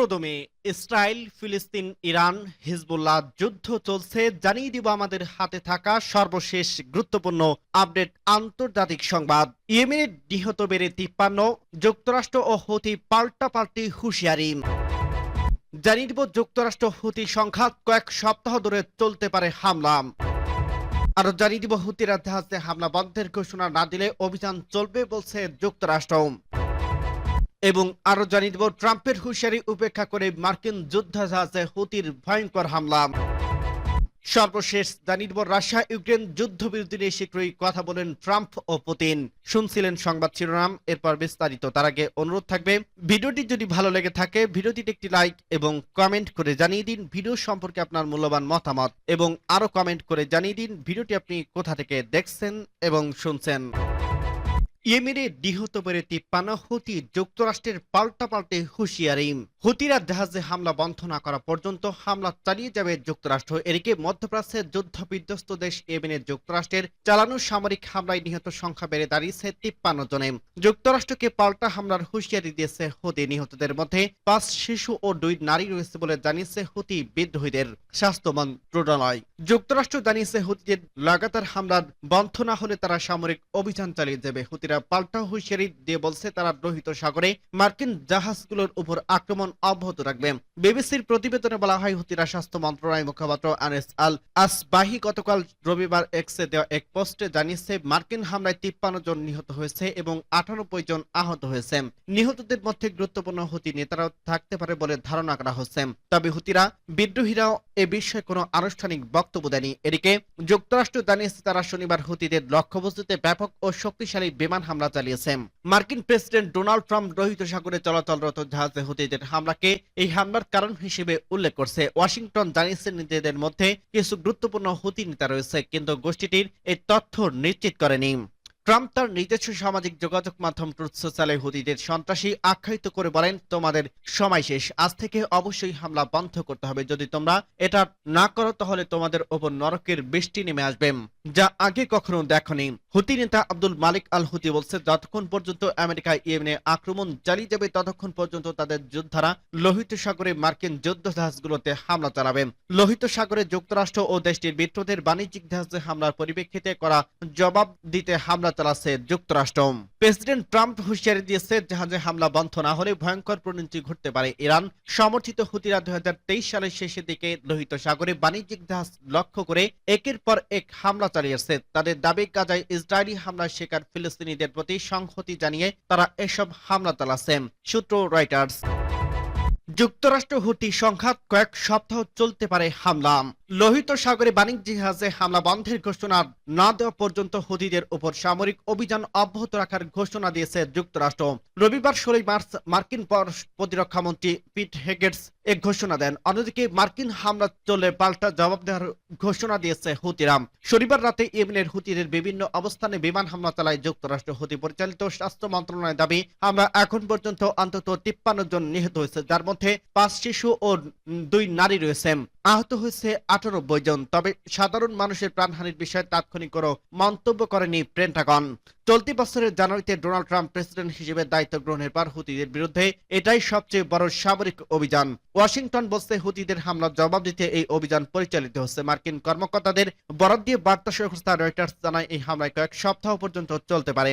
14 মে Israel, ফিলিস্তিন, Iran, Hezbollah যুদ্ধ চলছে। জানিয়ে দিব আমাদের হাতে থাকা সর্বশেষ গুরুত্বপূর্ণ আপডেট আন্তর্জাতিক সংবাদ। ইয়েমেনের নিহত বেড়ে 53, যুক্তরাষ্ট্র ও হুতি পাল্টাপাল্টি হুঁশিয়ারি। জানিয়ে দিব যুক্তরাষ্ট্র হুতি সংঘাত কয়েক সপ্তাহ ধরে চলতে পারে হামলা। আরো জানিয়ে দিব হুতিরা জাহাজে হামলা বন্ধের ঘোষণা না দিলে অভিযান চলবে বলছে যুক্তরাষ্ট্র। এবং আরো জানিয়ে দিব ট্রাম্পের হুঁশিয়ারি উপেক্ষা করে মার্কিন যুদ্ধজাহাজে হুতির ভয়ঙ্কর হামলা। সর্বশেষ জানিয়ে দিব রাশিয়া ইউক্রেন যুদ্ধবিরতি নিয়ে শীঘ্রই কথা বলেন ট্রাম্প ও পুতিন। শুনছিলেন সংবাদ শিরোনাম, এরপর বিস্তারিত। তার আগে অনুরোধ থাকবে, ভিডিওটি যদি ভালো লেগে থাকে ভিডিওটিতে একটি লাইক এবং কমেন্ট করে জানিয়ে দিন ভিডিও সম্পর্কে আপনার মূল্যবান মতামত, এবং আরো কমেন্ট করে জানিয়ে দিন ভিডিওটি আপনি কোথা থেকে দেখছেন এবং শুনছেন। ইয়েমেনে নিহত বেড়ে 53, হুতি যুক্তরাষ্ট্রের পাল্টাপাল্টে হুঁশিয়ারি। হুতিরা জাহাজে হামলা বন্ধ না করা পর্যন্ত হামলা চালিয়ে যাবে যুক্তরাষ্ট্র। এদিকে মধ্যপ্রাচ্যের যুদ্ধ বিধ্বস্ত দেশ ইয়েমেনে যুক্তরাষ্ট্রের চালানো সামরিক হামলায় নিহত সংখ্যা বেড়ে দাঁড়িয়েছে 53 জনে। যুক্তরাষ্ট্রকে পাল্টা হামলার হুঁশিয়ারি দিয়েছে হুতি। নিহতদের মধ্যে 5 শিশু ও 2 নারী রয়েছে বলে জানিয়েছে হুতি বিদ্রোহীদের স্বাস্থ্য মন্ত্রণালয়। যুক্তরাষ্ট্র জানিয়েছে হুতিদের লাগাতার হামলার বন্ধ না হলে তারা সামরিক অভিযান চালিয়ে যাবে। হুতিরা পাল্টা হুঁশিয়ারি দিয়ে বলছে তারা লোহিত সাগরে মার্কিন জাহাজগুলোর উপর আক্রমণ অব্যাহত রাখবে। বিবিসির প্রতিবেদনে বলা হয়, হুতিরা স্বাস্থ্য মন্ত্রণালয়ের মুখপাত্র আনিস আল আসবাহি গতকাল রবিবার এক্সে দেওয়া এক পোস্টে জানিয়েছে মার্কিন হামলায় 53 জন নিহত হয়েছে এবং 98 জন আহত হয়েছে। নিহতদের মধ্যে গুরুত্বপূর্ণ হুতি নেতারাও থাকতে পারে বলে ধারণা করা হচ্ছে। তবে হুতিরা বিদ্রোহীরাও এ বিষয়ে কোনো আনুষ্ঠানিক বক্তব্য দেয়নি। এদিকে যুক্তরাষ্ট্র জানিয়েছে তারা শনিবার হুতিদের লক্ষ্যবস্তুতে ব্যাপক ও শক্তিশালী বিমান হামলা চালিয়েছে। মার্কিন প্রেসিডেন্ট ডোনাল্ড ট্রাম্প লোহিত সাগরে চলাচলরত জাহাজে হুতিদের হামলাকে এই হামলার কারণ হিসেবে উল্লেখ করছে। ওয়াশিংটন জানিয়েছে নিজেদের মধ্যে কিছু গুরুত্বপূর্ণ হুতি নেতা রয়েছে, কিন্তু গোষ্ঠীটির এই তথ্য নিশ্চিত করেনি। ট্রাম্প তার নিজস্ব সামাজিক যোগাযোগ মাধ্যম ট্রুথ সোশ্যালে হুতিদের সন্ত্রাসী আখ্যায়িত করে বলেন, তোমাদের সময় শেষ, আজ থেকে অবশ্যই হামলা বন্ধ করতে হবে। যদি তোমরা এটা না করো তাহলে তোমাদের ওপর নরকের বৃষ্টি নেমে আসবে, যা আগে কখনো দেখনি। হুতি নেতা আব্দুল মালিক আল হুতি বলছে, যতক্ষণ পর্যন্ত আমেরিকা ইয়েমেনে আক্রমণ চালিয়ে যাবে ততক্ষণ পর্যন্ত তাদের যোদ্ধারা লোহিত সাগরে মার্কিন যুদ্ধ জাহাজগুলোতে হামলা চালাবে। লোহিত সাগরে যুক্তরাষ্ট্র ও দেশটির মিত্রদের বাণিজ্যিক জাহাজে হামলার পরিপ্রেক্ষিতে করা জবাব দিতে হামলা চালাচ্ছে যুক্তরাষ্ট্র। প্রেসিডেন্ট ট্রাম্প হুঁশিয়ারি দিয়েছে, জাহাজে হামলা বন্ধ না হলে ভয়ঙ্কর পরিণতি ঘটতে পারে। ইরান সমর্থিত হুতিরা 2023 সালের শেষের দিকে লোহিত সাগরে বাণিজ্যিক জাহাজ লক্ষ্য করে একের পর এক হামলা চালিয়েছে। তাদের দাবি, গাজায় ইসরায়েলি হামলার শিকার ফিলিস্তিনিদের প্রতি সংহতি জানিয়ে তারা এসব হামলা চালাচ্ছে। সূত্র রয়টার্স। যুক্তরাষ্ট্র হুতি সংঘাত কয়েক সপ্তাহ চলতে পারে হামলা। লোহিত সাগরে বাণিজ্যিক জাহাজে হামলা বন্ধের ঘোষণা না দেওয়া পর্যন্ত হুতিদের উপর সামরিক অভিযান অব্যাহত রাখার ঘোষণা দিয়েছে যুক্তরাষ্ট্র। রবিবার 16 মার্চ মার্কিন প্রতিরক্ষা মন্ত্রী পিট হেগেটস এক ঘোষণা দেন। অন্যদিকে মার্কিন হামলা চললে পাল্টা জবাব দেওয়ার ঘোষণা দিয়েছে হুতিরা। শনিবার রাতে ইয়েমেনের হুতিদের বিভিন্ন অবস্থানে বিমান হামলা চালায় যুক্তরাষ্ট্র। হুতি পরিচালিত স্বাস্থ্য মন্ত্রণালয়ের দাবি, হামলা এখন পর্যন্ত অন্তত 53 জন নিহত হয়েছে, যার মধ্যে 5 শিশু ও 2 নারী রয়েছে। আহত হয়েছে 98 জন। তবে সাধারণ মানুষের প্রাণহানির বিষয়ে তাৎক্ষণিক কোনো মন্তব্য করেনি পেন্টাগন। চলতি বছরের জানুয়ারিতে ডোনাল্ড ট্রাম্প প্রেসিডেন্ট হিসেবে দায়িত্ব গ্রহণের পর হুতিদের বিরুদ্ধে এটাই সবচেয়ে বড় সামরিক অভিযান। ওয়াশিংটন বলছে, হুতিদের হামলার জবাব দিতে এই অভিযান পরিচালিত হচ্ছে। মার্কিন কর্মকর্তাদের বরাত দিয়ে বার্তা সংস্থা রয়টার্স জানায়, এই হামলায় কয়েক সপ্তাহ পর্যন্ত চলতে পারে।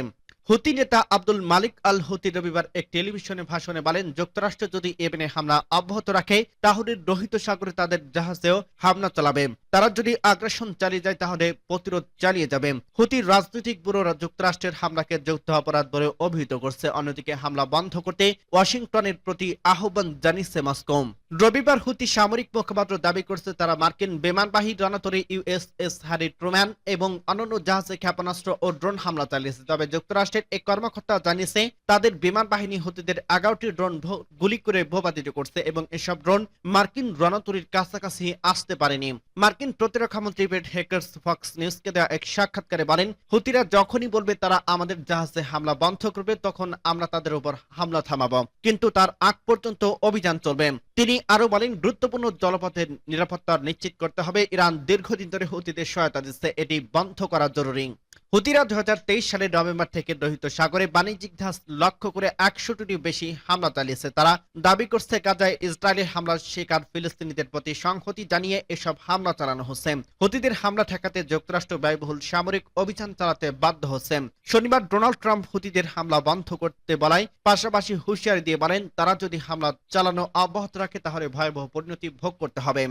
হুতি নেতা আব্দুল মালিক আল হুতি রবিবার এক টেলিভিশনে ভাষণে বলেন, যুক্তরাষ্ট্র যদি ইয়েমেনে হামলা অব্যাহত রাখে তাহলে লোহিত সাগরে তাদের জাহাজেও হামলা চালাবে। তারা যদি আগ্রাসন চালিয়ে যায় তাহলে প্রতিরোধ চালিয়ে যাবে। হুতির রাজনৈতিক ব্যুরো যুক্তরাষ্ট্রের হামলাকে যৌথ অপরাধ বলে অভিহিত করছে। অন্যদিকে হামলা বন্ধ করতে ওয়াশিংটনের প্রতি আহ্বান জানিয়েছে মস্কো। রবিবার হুতি সামরিক মুখপাত্র দাবি করছে, তারা মার্কিন বিমানবাহী রণতরী ইউএসএস হ্যারি ট্রুম্যান এবং অন্যান্য জাহাজে ক্ষেপণাস্ত্র ও ড্রোন হামলা চালিয়েছে। তবে যুক্তরাষ্ট্রের এক কর্মকর্তা জানিয়েছে, তাদের বিমান বাহিনী হুতিদের 11টি ড্রোন গুলি করে ভূপাতিত করছে এবং এসব ড্রোন মার্কিন রণতরীর কাছাকাছি আসতে পারেনি। মার্কিন প্রতিরক্ষা মন্ত্রী পেট হেগেটস ফক্স নিউজকে দেওয়া এক সাক্ষাৎকারে বলেন, হুতিরা যখনই বলবে তারা আমাদের জাহাজে হামলা বন্ধ করবে তখন আমরা তাদের উপর হামলা থামাবো, কিন্তু তার আগ পর্যন্ত অভিযান চলবে। তিনি আরো বলেন, গুরুত্বপূর্ণ জলপথের নিরাপত্তা নিশ্চিত করতে হবে। ইরান দীর্ঘদিন ধরে হুতিদের সহায়তা দিচ্ছে, এটি বন্ধ করা জরুরি। হুতিরা 2023 সালের নভেম্বর থেকে লোহিত সাগরে বাণিজ্যিক জাহাজ লক্ষ্য করে 100টিরও বেশি হামলা চালিয়েছে। তারা দাবি করছে গাজায় ইসরায়েলের হামলার শিকার ফিলিস্তিনিদের প্রতি সংহতি জানিয়ে এসব হামলা চালানো হচ্ছে। হুতিদের হামলা ঠেকাতে যুক্তরাষ্ট্র ব্যয়বহুল সামরিক অভিযান চালাতে বাধ্য হচ্ছে। শনিবার ডোনাল্ড ট্রাম্প হুতিদের হামলা বন্ধ করতে বলায় পাশাপাশি হুঁশিয়ারি দিয়ে বলেন, তারা যদি হামলা চালানো অব্যাহত রাখে তাহলে ভয়াবহ পরিণতি ভোগ করতে হবে।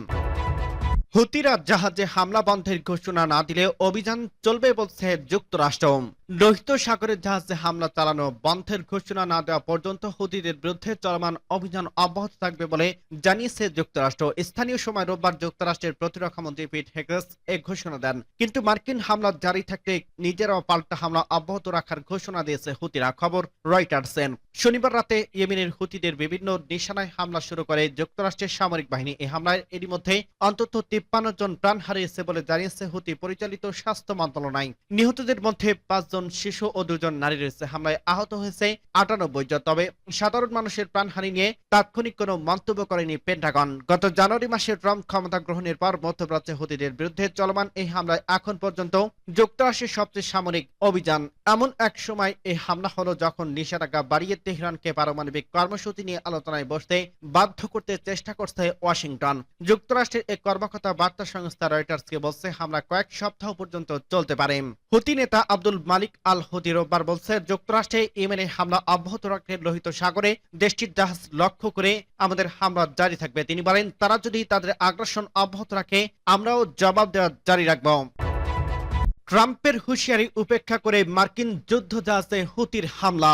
হুতিরা জাহাজে হামলা বন্ধের ঘোষণা না দিলে অভিযান চলবে বলছে যুক্তরাষ্ট্র। লোহিত সাগরের জাহাজে হামলা চালানো বন্ধের ঘোষণা না দেওয়া পর্যন্ত হুতিদের বিরুদ্ধে চলমান অভিযান অব্যাহত থাকবে বলে জানিয়েছে যুক্তরাষ্ট্র। স্থানীয় সময় রোববার যুক্তরাষ্ট্রের প্রতিরক্ষা মন্ত্রী পিট হেগেস এ ঘোষণা দেন। কিন্তু মার্কিন হামলা জারি থাকতে নিজেরাও পাল্টা হামলা অব্যাহত রাখার ঘোষণা দিয়েছে হুতিরা, খবর রয়টার্সের। শনিবার রাতে ইয়েমেনের হুতিদের বিভিন্ন নিশানায় হামলা শুরু করে যুক্তরাষ্ট্রের সামরিক বাহিনী। এই হামলায় এরই মধ্যে অন্তত 53 জন প্রাণ হারিয়েছে বলে জানিয়েছে হুতি পরিচালিত স্বাস্থ্য মন্ত্রণালয়। নিহতদের মধ্যে 5 জন শিশু ও 2 জন নারী রয়েছে। হামলায় আহত হয়েছে 98 জন। তবে সাধারণ মানুষের প্রাণহানি নিয়ে তাৎক্ষণিক কোনো মন্তব্য করেনি পেন্টাগন। গত জানুয়ারি মাসে ট্রাম্প ক্ষমতা গ্রহণের পর মধ্যপ্রাচ্যে হুতিদের বিরুদ্ধে চলমান এই হামলায় এখন পর্যন্ত যুক্তরাষ্ট্রের সবচেয়ে সামরিক অভিযান। এমন এক সময় এই হামলা হলো যখন নিষেধাজ্ঞা বাড়িয়ে তেহরানকে পারমাণবিক কর্মসূচি নিয়ে আলোচনায় বসতে বাধ্য করতে চেষ্টা করছে ওয়াশিংটন। যুক্তরাষ্ট্রের এক কর্মকর্তা বার্তা সংস্থা রয়টার্সকে বলছে, হামলা কয়েক সপ্তাহ পর্যন্ত চলতে পারে। হুতি নেতা আব্দুল মালিক আল হুতি রোববার বলছে, যুক্তরাষ্ট্রে ইয়েমেনে হামলা অব্যাহত রাখলে লোহিত সাগরে দেশটির জাহাজ লক্ষ্য করে আমাদের হামলা জারি থাকবে। তিনি বলেন, তারা যদি তাদের আগ্রাসন অব্যাহত রাখে আমরাও জবাব দেওয়া জারি রাখব। ট্রাম্পের হুঁশিয়ারি উপেক্ষা করে মার্কিন যুদ্ধ জাহাজে হুতির হামলা।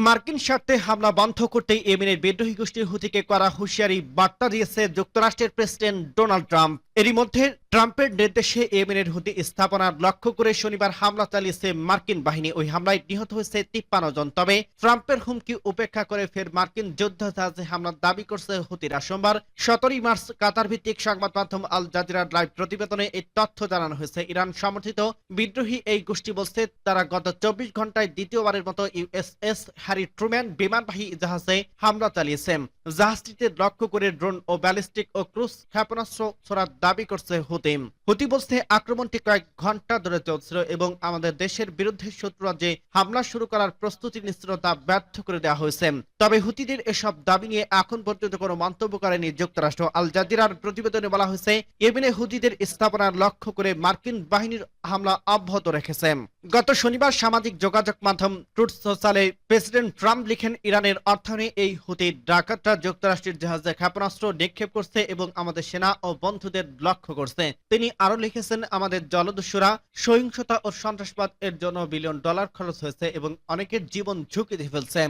মার্কিন স্বার্থে হামলা বন্ধ করতে ইয়েমেনের বিদ্রোহী গোষ্ঠী হুতিকে করা হুঁশিয়ারি বার্তা দিয়েছে যুক্তরাষ্ট্রের প্রেসিডেন্ট ডোনাল্ড ট্রাম্প। এরই মধ্যে ট্রাম্পের নির্দেশে ইয়েমেনের হুতি স্থাপনা লক্ষ্য করে শনিবার হামলা চালিয়েছে মার্কিন বাহিনী। ওই হামলায় নিহত হয়েছে 53 জন। তবে ট্রাম্পের হুমকি উপেক্ষা করে ফের মার্কিন যুদ্ধ জাহাজে হামলার দাবি করছে হুতিরা। সোমবার 17 মার্চ কাতার ভিত্তিক সংবাদ মাধ্যম আল জাজিরার লাইভ প্রতিবেদনে এই তথ্য জানানো হয়েছে। ইরান সমর্থিত বিদ্রোহী এই গোষ্ঠী বলছে, তারা গত 24 ঘন্টায় দ্বিতীয়বারের মতো ইউএসএস হ্যারি ট্রুম্যান বিমানবাহী জাহাজে হামলা চালিয়েছে। জাহাজটিতে লক্ষ্য করে ড্রোন ও ব্যালিস্টিক ও ক্রুজ ক্ষেপণাস্ত্র ছোড়ার দাবি করছে হুতি। হুতি বলছে, আক্রমণটি কয়েক ঘন্টা ধরে চলছিল এবং আমাদের দেশের বিরুদ্ধে শত্রুরা যে হামলা শুরু করার প্রস্তুতি নিচ্ছিল তা ব্যর্থ করে দেওয়া হয়েছে। তবে হুতিদের এসব দাবি নিয়ে এখন পর্যন্ত কোনো মন্তব্য করেনি যুক্তরাষ্ট্র। আল জাজিরার প্রতিবেদনে বলা হয়েছে, ইয়েমেনে হুতিদের স্থাপনার লক্ষ্য করে মার্কিন বাহিনীর হামলা অব্যাহত রেখেছে। গত শনিবার সামাজিক যোগাযোগ মাধ্যম ট্রুথ সোশ্যালে প্রেসিডেন্ট ট্রাম্প লিখেন, ইরানের অর্থায়নে এই হুতি ডাকাতরা যুক্তরাষ্ট্রের জাহাজে ক্ষেপণাস্ত্র নিক্ষেপ করছে এবং আমাদের সেনা ও বন্ধুদের লক্ষ্য করছে। তিনি আরো লিখেছেন, আমাদের জলদস্যুরা সহিংসতা ও সন্ত্রাসবাদ এর জন্য $বিলিয়ন খরচ হয়েছে এবং অনেকের জীবন ঝুঁকিতে ফেলছে।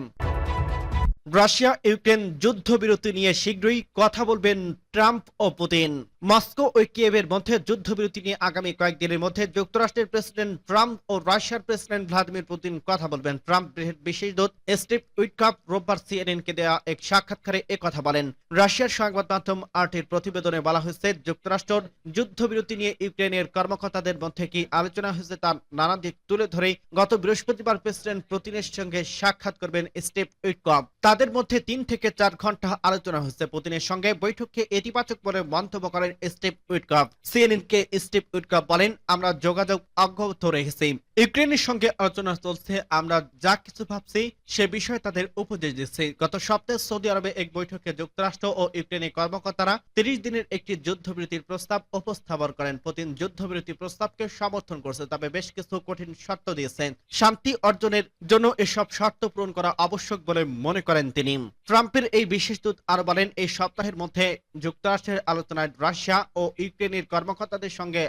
রাশিয়া ইউক্রেন যুদ্ধবিরতি নিয়ে শীঘ্রই কথা বলবেন ট্রাম্প ও পুতিন। মস্কো ও কিয়েভের মধ্যে যুদ্ধবিরতি নিয়ে আগামী কয়েকদিনের মধ্যে যুক্তরাষ্ট্রের প্রেসিডেন্ট ট্রাম্প ও রাশিয়ার প্রেসিডেন্ট ভ্লাদিমির পুতিন কথা বলবেন। ট্রাম্পের বিশেষ দূত স্টিভ উইটকফ রোববার সিএনএনকে দেয়া এক সাক্ষাৎকারে একথা বলেন। রাশিয়ার সংবাদ মাধ্যম আরটির প্রতিবেদনে বলা হয়েছে, যুক্তরাষ্ট্র যুদ্ধবিরতি নিয়ে ইউক্রেনের কর্মকর্তাদের মধ্যে কি আলোচনা হয়েছে তার নানা দিক তুলে ধরে গত বৃহস্পতিবার প্রেসিডেন্ট পুতিনের সঙ্গে সাক্ষাৎ করবেন স্টিভ উইটকফ। তাদের মধ্যে 3 থেকে 4 ঘন্টা আলোচনা হয়েছে। পুতিনের সঙ্গে বৈঠককে ইতিবাচক বলে মন্তব্য করেন স্টিভ উইটকফ। সিএনএনকে স্টিভ উইটকফ বলেন, আমরা যোগাযোগ অব্যাহত রেখেছি। ইউক্রেনের সঙ্গে আলোচনা চলছে, আমরা যা কিছু ভাবছি সে বিষয়ে তাদের উপদেশ দিচ্ছি। গত সপ্তাহে সৌদি আরবে এক বৈঠকে যুক্তরাষ্ট্র ও ইউক্রেনের কর্মকর্তারা 30 দিনের একটি যুদ্ধবিরতির প্রস্তাব উপস্থাপন করেন। পুতিন যুদ্ধবিরতি প্রস্তাবকে সমর্থন করছে, তবে বেশ কিছু কঠিন শর্ত দিয়েছেন। শান্তি অর্জনের জন্য এসব শর্ত পূরণ করা আবশ্যক বলে মনে করেন তিনি। ট্রাম্পের এই বিশেষ দূত আরো বলেন, এই সপ্তাহের মধ্যে যুক্তরাষ্ট্রের আলোচনায় রাশিয়া ও ইউক্রেনের কর্মকর্তাদের সঙ্গে